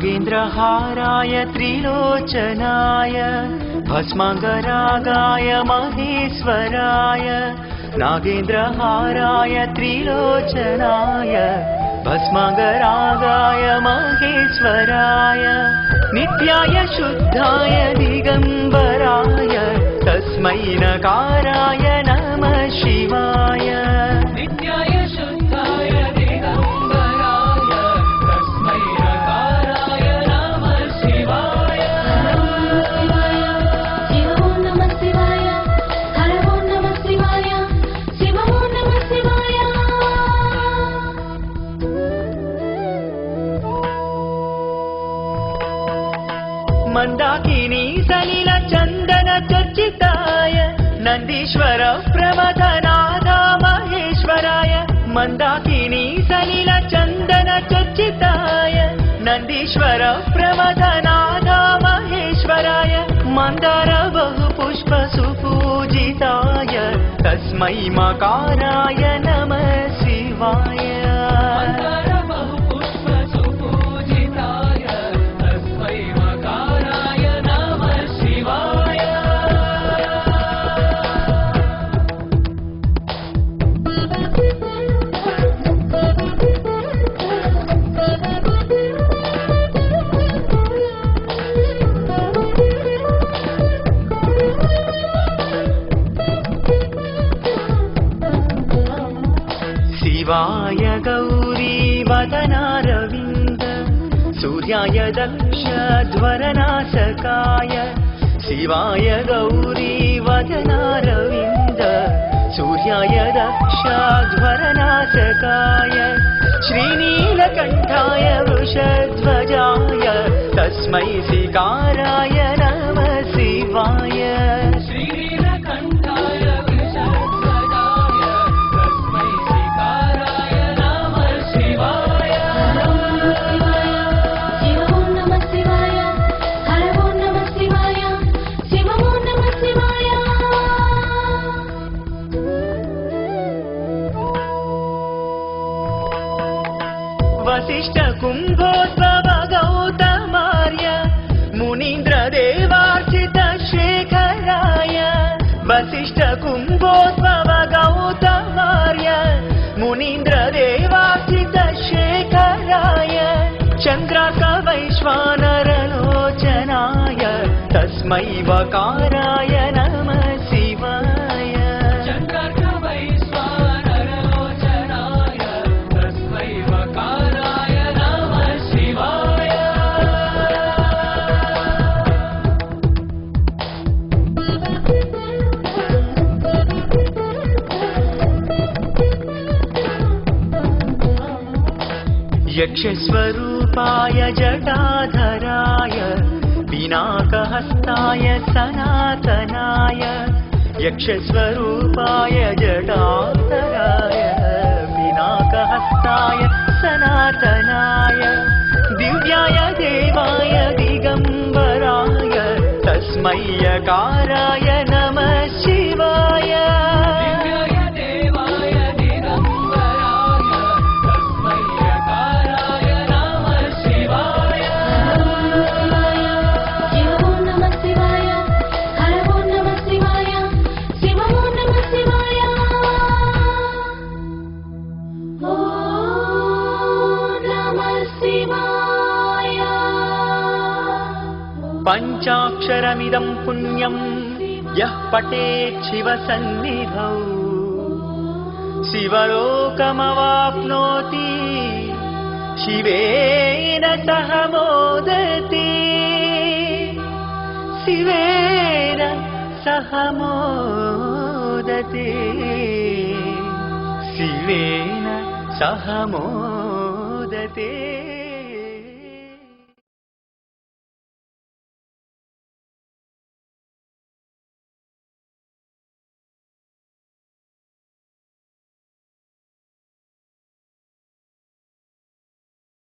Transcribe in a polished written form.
नागेन्द्रहाराय त्रिलोचनाय भस्माङ्गरागाय महेश्वराय नागेन्द्रहाराय त्रिलोचनाय भस्माङ्गरागाय महेश्वराय नित्याय शुद्धाय दिगम्बराय तस्मै नकाराय नमः शिवाय नित्याय शुद्धाय दिगम्बराय तस्मै नकाराय नमः शिवाय शिव ओं नमः शिवाय हर ओं नमः शिवाय शिव ओं नमः शिवाय मंदाकिनी सलिल चंदन चर्चिताय नंदीश्वर प्रमथनाथ महेश्वराय मंदाकिनी सलिल चंदन चर्चिताय नंदीश्वर प्रमथनाथ महेश्वराय मंदार बहुपुष्प सुपूजिताय तस्मै मकाराय नमः शिवाय शिवाय गौरी वदनारविन्द सूर्याय दक्षध्वरनाशकाय शिवाय गौरी वदनारविन्द सूर्याय दक्षध्वरनाशकाय श्रीनीलकण्ठाय वृषध्वजाय तस्मै शिकाराय नमः शिवाय वसिष्ठ कुंभोद्भव गौतमार्य मुनीन्द्र देवार्चित शेखराय वसिष्ठ कुंभोद्भव गौतमार्य मुनीन्द्र देवार्चित शेखराय चंद्रार्क वैश्वानरलोचनाय तस्मै वकाराय नमः शिवाय यक्षस्वरूपाय जटाधराय पिनाकहस्ताय सनातनाय यक्षस्वरूपाय जटाधराय पिनाकहस्ताय सनातनाय दिव्याय देवाय दिगम्बराय तस्मै यकाराय नमः शिवाय पंचाक्षरमिदं पुण्यं यः पठेत् शिवसन्निधौ शिवलोकमवाप्नोति शिवेन सह मोदते शिवेन सह मोदते शिवेन सह मोदते।